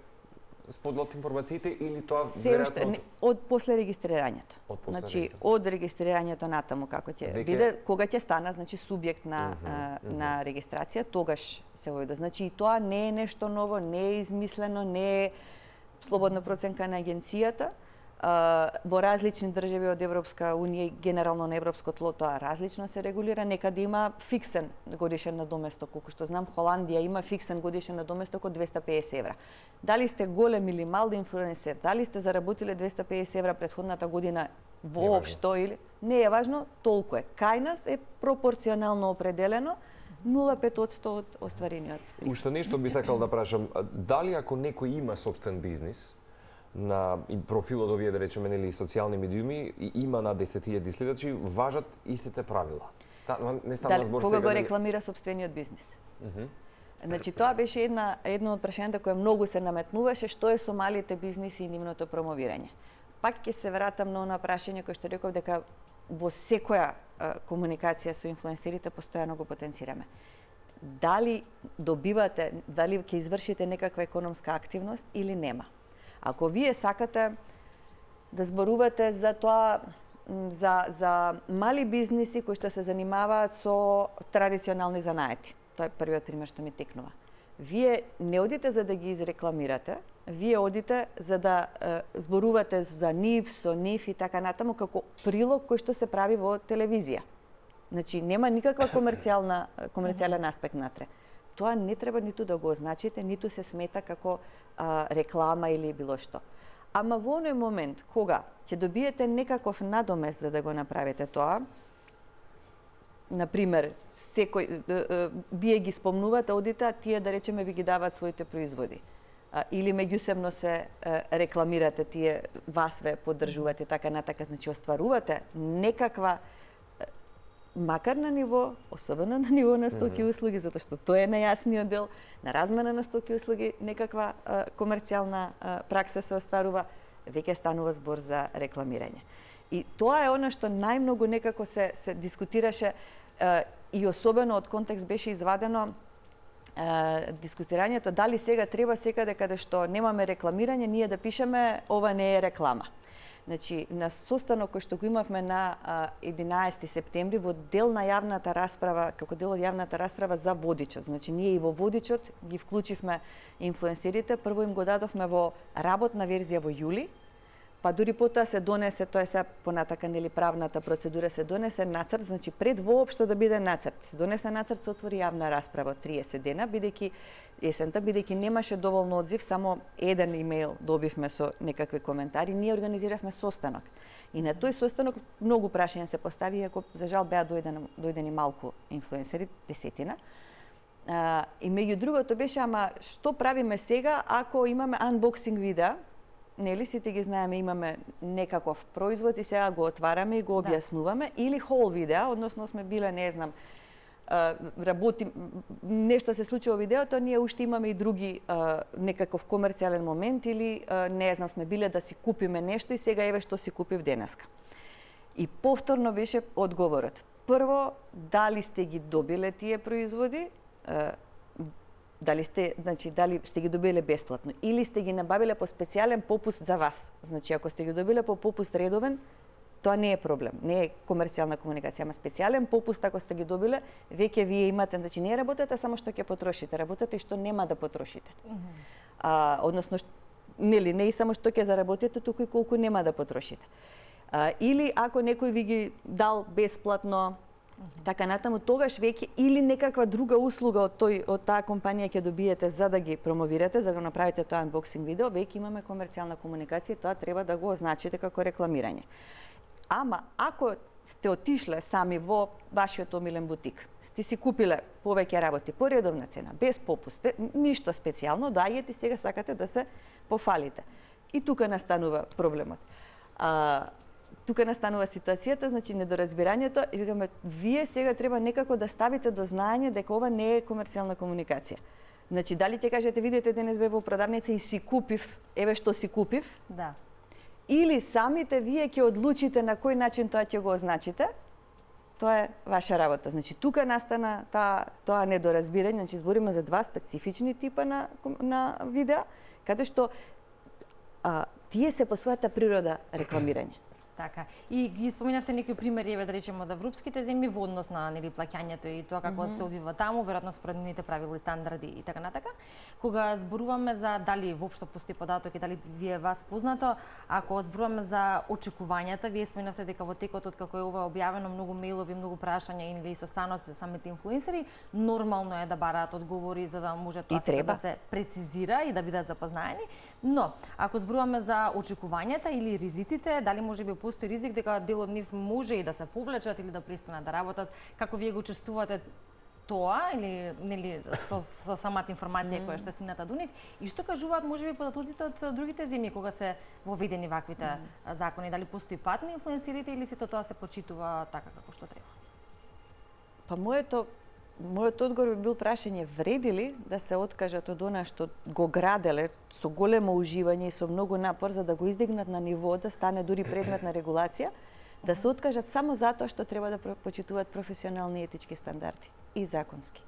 споделат информациите или тоа веројатно од после регистрирањето. Значи од регистрирањето натаму како ќе биде, кога ќе стана значи субјект на регистрација, тогаш се војде. Значи и тоа не е нешто ново, не е измислено, не е слободна проценка на агенцијата. Во различни држави од Европска унија и генерално на европско тло тоа различно се регулира. Некаде има фиксен годишен надоместок, колку што знам Холандија има фиксен годишен надоместок од 250 евра. Дали сте голем или мал инфлуенсер, дали сте заработиле 250 евра претходната година воопшто или не е важно, толку е. Кај нас е пропорционално определено 0,5% од остварениот. Уште нешто би сакал да прашам, дали ако некој има собствен бизнис на профилот овие да речеме нели социјални медиуми и има над 10.000 следачи, важат истите правила. Не стана збор сега кога го рекламира собствениот бизнис. Значи тоа беше едно од прашањата кое многу се наметнуваше, што е со малите бизниси и нивното промовирање. Пак ќе се вратам на она прашање кое што реков дека во секоја комуникација со инфлуенсерите постојано го потенцираме. Дали добивате, дали ќе извршите некаква економска активност или нема. Ако вие сакате да зборувате за тоа, за мали бизниси кои што се занимаваат со традиционални занаети, тоа е првиот пример што ми текнува. Вие не одите за да ги изрекламирате, вие одите за да зборувате за нив, со нив и така натаму како прилог кој што се прави во телевизија. Значи нема никаква комерцијален аспект натре. Тоа не треба ниту да го означите, ниту се смета како реклама или било што. Ама во оној момент кога ќе добиете некаков надомест за да го направите тоа, например, вие ги спомнувате, одите, тие да речеме ви ги даваат своите производи. Или меѓусебно се рекламирате, тие вас ве поддржуваат и така натака, значи остварувате некаква макар на ниво, особено на ниво на стоки и услуги, затоа што тоа е најасниот дел, на размена на стоки и услуги, некаква комерцијална пракса се остварува, веќе станува збор за рекламирање. И тоа е она што најмногу некако се дискутираше и особено од контекст беше извадено дискутирањето дали сега треба секаде каде што немаме рекламирање, ние да пишеме ова не е реклама. Значи, на состанок кој што го имавме на 11 септември во дел на јавната расправа, како дел од јавната расправа за водичот. Значи, ние и во водичот ги вклучивме инфлуенсерите. Прво им го дадовме во работна верзија во јули, па дури потоа се донесе, тоа е сега понатака нели правната процедура, се донесе нацрт, значи пред воопшто да биде нацрт. Се донесе нацрт, се отвори јавна расправа од 30 дена, бидејќи есента, бидејќи немаше доволно одзив, само еден имејл добивме со некакви коментари, ние организиравме состанок. И на тој состанок многу прашања се постави, иако за жал беа дојдени малку инфлуенсери, 10. И меѓу другото беше, ама што правиме сега ако имаме анбоксинг видеа, нели сите ги знаеме, имаме некаков производ и сега го отвараме и го објаснуваме, или хол видеа, односно сме биле, не знам, работи, нешто се случува во видеото, ние уште имаме и други некаков комерцијален момент или не знам, сме биле да си купиме нешто и сега еве што си купив денеска. И повторно беше одговорот. Прво, дали сте ги добиле тие производи, дали сте ги добиле бесплатно или сте ги набавиле по специјален попуст за вас. Значи, ако сте ги добиле по попуст редовен, тоа не е проблем, не е комерцијална комуникација, ама специјален попуст ако сте ги добиле, веќе вие имате, значи не работите само што ќе потрошите, работите и што нема да потрошите. Односно, нели, не и само што ќе заработите, туку и колку нема да потрошите. Или ако некој ви ги дал бесплатно, така натаму, тогаш веќе или некаква друга услуга од таа компанија ќе добиете за да ги промовирате, за да го направите тоа unboxing видео, веќе имаме комерцијална комуникација и тоа треба да го означите како рекламирање. Ама ако сте отишле сами во вашиот омилен бутик, сте си купиле повеќе работи по редовна цена, без попуст, ништо специјално, доаѓате и сега сакате да се пофалите. И тука настанува проблемот. Тука настанува ситуацијата, значи недоразбирањето и викаме, вие сега треба некако да ставите до знаење дека ова не е комерцијална комуникација. Значи, дали ќе кажете, видите, денес бев во продавница и си купив, еве што си купив, да. Или самите вие ќе одлучите на кој начин тоа ќе го означите, тоа е ваша работа. Значи, тука настана тоа недоразбирање, значи збориме за два специфични типа на видеа, каде што тие се по својата природа рекламирање. Така. И ги споменавте некои примери, еве да речеме од европските земји во однос на плаќањето и тоа како се одвива таму, веројатно според нивните правила и стандарди и така натака. Кога зборуваме за дали воопшто постои податок и дали вие вас познато, ако зборуваме за очекувањата, вие споменавте дека во текот од како е ова објавено многу мејлови, многу прашања или состаноци со самите инфлуенсери, нормално е да бараат одговори за да може тоа да се прецизира и да бидат запознаени. Но ако зборуваме за очекувањата или ризиците, дали можеби постои ризик дека дел од нив може и да се повлечат или да престанат да работат, како вие го чувствувате тоа или нели со самата информација која што стигната до нив и што кажуваат можеби податоците од другите земји кога се воведени ваквите закони, дали постои пат на инфлуенсерите или сето тоа се почитува така како што треба? Па мојот одговор би бил прашање, вреди ли да се откажат од она што го граделе со големо уживање и со многу напор за да го издигнат на ниво да стане дури предмет на регулација, да се откажат само затоа што треба да почитуваат професионални и етички стандарди и законски.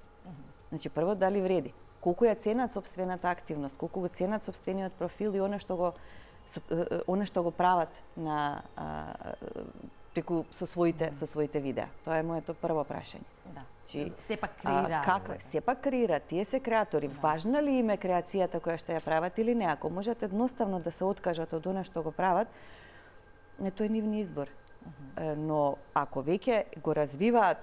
Значи, прво, дали вреди? Колку ја ценат сопствената активност, колку го ценат сопствениот профил и она што го прават на со своите видеа. Тоа е моето прво прашање. Да. Сепак креираат. Сепак креираат, тие се креатори. Важна ли им е креацијата која што ја прават или не? Ако можат едноставно да се откажат од она што го прават, тоа е нивни избор. Но ако веќе го развиваат,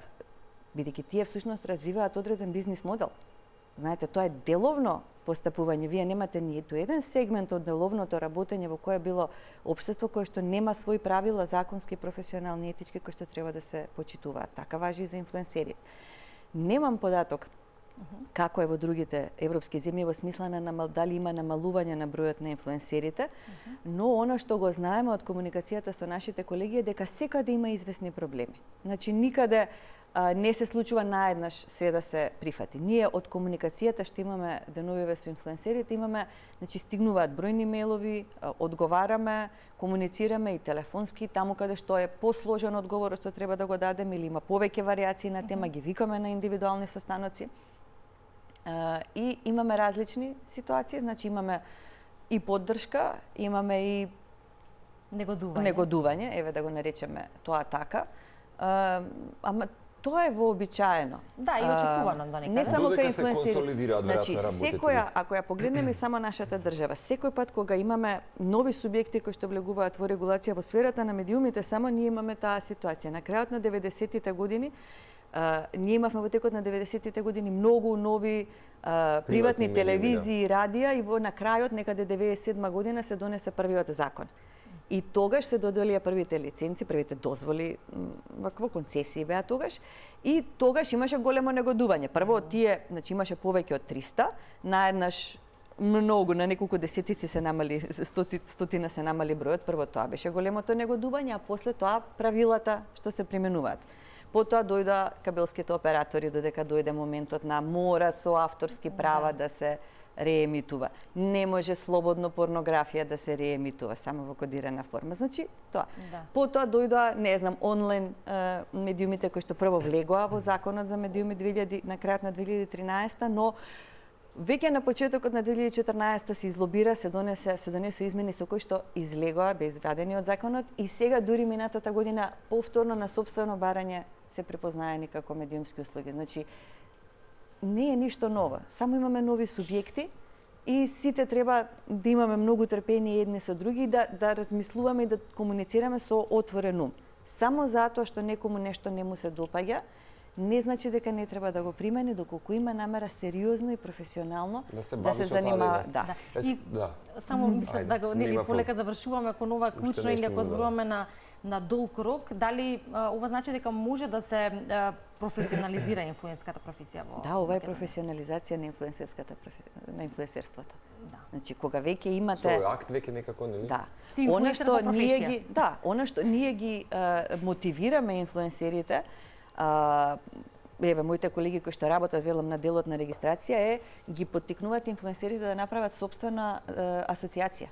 бидејќи тие всушност развиваат одреден бизнис модел. Знаете, тоа е деловно постапување. Вие немате ниту еден сегмент од деловното работење во кое било општество кое што нема свои правила законски, професионални, етички кои што треба да се почитуваат. Така важи и за инфлуенсерите. Немам податок како е во другите европски земји во смисла на дали има намалување на бројот на инфлуенсерите, но она што го знаеме од комуникацијата со нашите колеги е дека секаде има известни проблеми. Значи никаде не се случува наеднаш све да се прифати. Ние од комуникацијата што имаме деновиве со инфлуенсерите имаме, значи стигнуваат бројни мејлови, одговараме, комуницираме и телефонски, таму каде што е посложен одговор што треба да го дадеме или има повеќе варијации на тема, ги викаме на индивидуални состаноци. И имаме различни ситуации, значи имаме и поддршка, имаме и негодување, еве да го наречеме тоа така. Ама тоа е вообичаено. Да, и очекувано до некаде. Не само кај инфлуенсери. Значи, секоја, ако ја погледнеме само нашата држава, секој пат кога имаме нови субјекти кои што влегуваат во регулација во сферата на медиумите, само ние имаме таа ситуација. На крајот на 90-тите години, ние имавме во текот на 90-тите години многу нови приватни телевизии и радија и на крајот, некаде 97 година, се донесе првиот закон. И тогаш се доделија првите лиценци, првите дозволи, вакво концесии беа тогаш, и тогаш имаше големо негодување. Прво тие, значи имаше повеќе од 300, наеднаш многу, на неколку десетици се намали, стотина се намали бројот, прво тоа беше големото негодување, а после тоа правилата што се применуваат. Потоа дојда кабелските оператори, додека дојде моментот на мора со авторски права да се реемитува. Не може слободно порнографија да се реемитува, само во кодирана форма. Значи, тоа. Да. Потоа дојдоа, не знам, онлайн медиумите кои што прво влегоа во законот за медиуми на крајот на 2013, но Веќе на почетокот на 2014 се излобира, се донесу измени со кои што излегоа, бе извадени од законот и сега дури минатата година повторно на сопствено барање се препознаени како медиумски услуги. Значи, не е ништо ново, само имаме нови субјекти и сите треба да имаме многу трпение едни со други, да размислуваме и да комуницираме со отворен ум. Само затоа што некому нешто не му се допаѓа, не значи дека не треба да го примени, доколку има намера сериозно и професионално да се занимава. Само мислам да го полека завршуваме кон ова клучно или ако зборуваме на долг рок, дали ова значи дека може да се професионализира инфлуенсерската професија во? Да, ова е професионализација на инфлуенсерството. Значи кога веќе имате Со акт веќе некако нели? Да. Она што ние ги мотивираме инфлуенсерите, моите колеги кои што работат велам на делот на регистрација ги поттикнуваат инфлуенсерите да направат сопствена асоциација.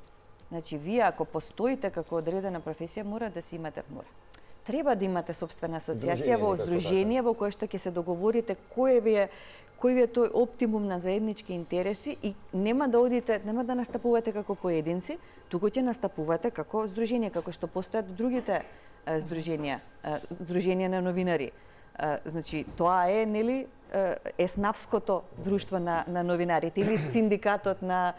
Значи вие ако постоите како одредена професија треба да имате сопствена асоциација во здружение во кое што ќе се договорите кој ви е тој оптимум на заеднички интереси и нема да настапувате како поединци, туку ќе настапувате како здружение, како што постојат другите здруженија на новинари. Значи тоа е нели еснавското друштво на новинарите или синдикатот на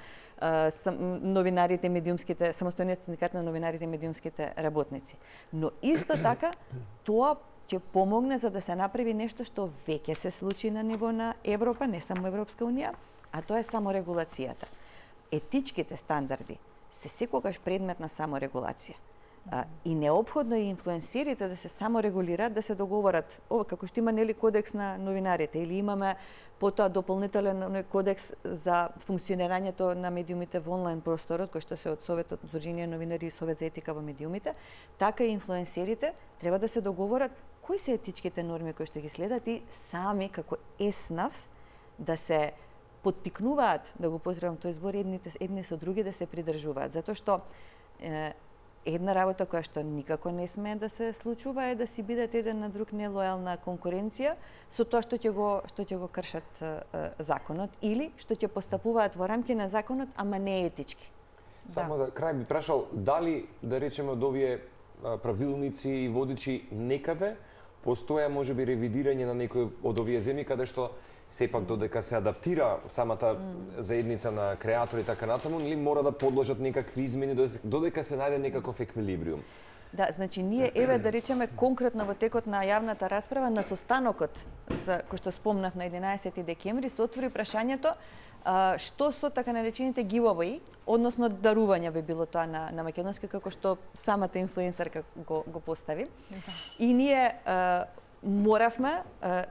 новинарите медиумските, самостојниот синдикат на новинарите медиумските работници. Но исто така тоа ќе помогне за да се направи нешто што веќе се случи на ниво на Европа, не само Европска унија, а тоа е саморегулацијата. Етичките стандарди се секогаш предмет на саморегулација. И неопходно е инфлуенсерите да се саморегулираат, да се договорат, како што има нели кодекс на новинарите или имаме потоа дополнителен кодекс за функционирањето на медиумите во онлайн просторот, кој што се од Советот Здружение новинари и Совет за етика во медиумите, така и инфлуенсерите треба да се договорат кои се етичките норми кои што ги следат и сами како еснав да се поттикнуваат, да го потребам тој збор, едни со други да се придржуваат, затоа што една работа која што никако не смее да се случува е да си бидат еден на друг нелојална конкуренција со тоа што ќе го кршат законот или што ќе постапуваат во рамки на законот, ама не етички. Само за крај би прашал дали да речеме од овие правилници и водичи некаде постоја можеби ревидирање на некои од овие земји каде што сепак додека се адаптира самата заедница на креатори така натаму, нели мора да подложат некакви измени додека се најде некаков еквилибриум. Да, значи ние да речеме конкретно во текот на јавната расправа на состанокот за кој што спомнав на 11 декември се отвори прашањето што со така наречените giveaway, односно дарувања би било тоа на македонски како што самата инфлуенсерка го постави. И ние моравме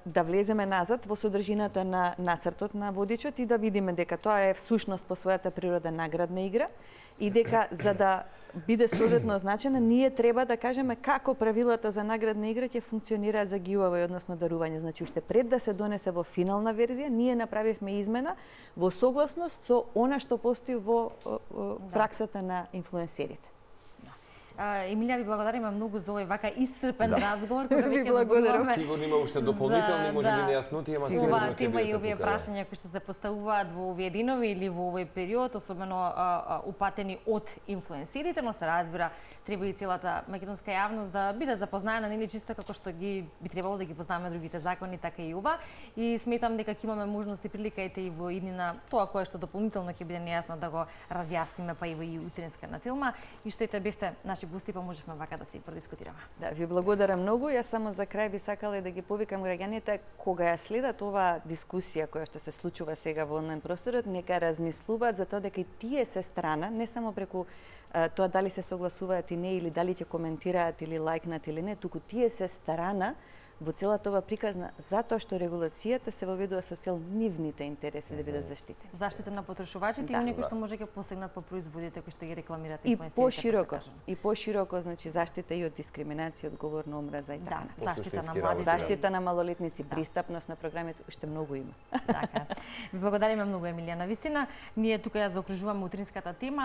да влеземе назад во содржината на нацртот на водичот и да видиме дека тоа е всушност по својата природа наградна игра и дека за да биде соодветно означена, ние треба да кажеме како правилата за наградна игра ќе функционираат за giveaway, односно дарување. Значи, уште пред да се донесе во финална верзија, ние направивме измена во согласност со она што постои во праксата на инфлуенсерите. Емилија, ви благодариме многу за овој вака исцрпен разговор. Ви благодарам. Сигурно има уште дополнителни, можеби нејаснотии, ама сигурно ќе тема и овие прашања кои што се поставуваат во овие денови или во овој период, особено упатени од инфлуенсерите, но се разбира, треба и целата македонска јавност да биде запознаена, нели чисто како што би требало да ги познаваме другите закони, така и ова. И сметам дека ќе имаме можност и прилика и во иднина тоа кое што дополнително ќе биде нејасно да го разјасниме, па и во утринска на Телма. И што бевте наши гости, па можевме вака да се продискутираме. Да, ви благодарам многу. Јас само за крај би сакала да ги повикам граѓаните кога ја следат оваа дискусија која што се случува сега во онлайн просторот, нека размислуваат за тоа дека и тие се страна, не само преку тоа дали се согласуваат и не или дали ќе коментираат или лајкнат или не, туку тие се страна во целата ова приказна затоа што регулацијата се воведува со цел нивните интереси да бидат заштитени. Заштита на потрошувачите и оние кои што може ќе посегнат по производите кои што ги рекламираат и пошироко, значи заштита и од дискриминација, одговорна омраза и така. Заштита на малолетници, пристапност на програмите, уште многу има. Така. Ви благодариме многу, Емилија. Навистина, ние тука ја заокружуваме утринската тема.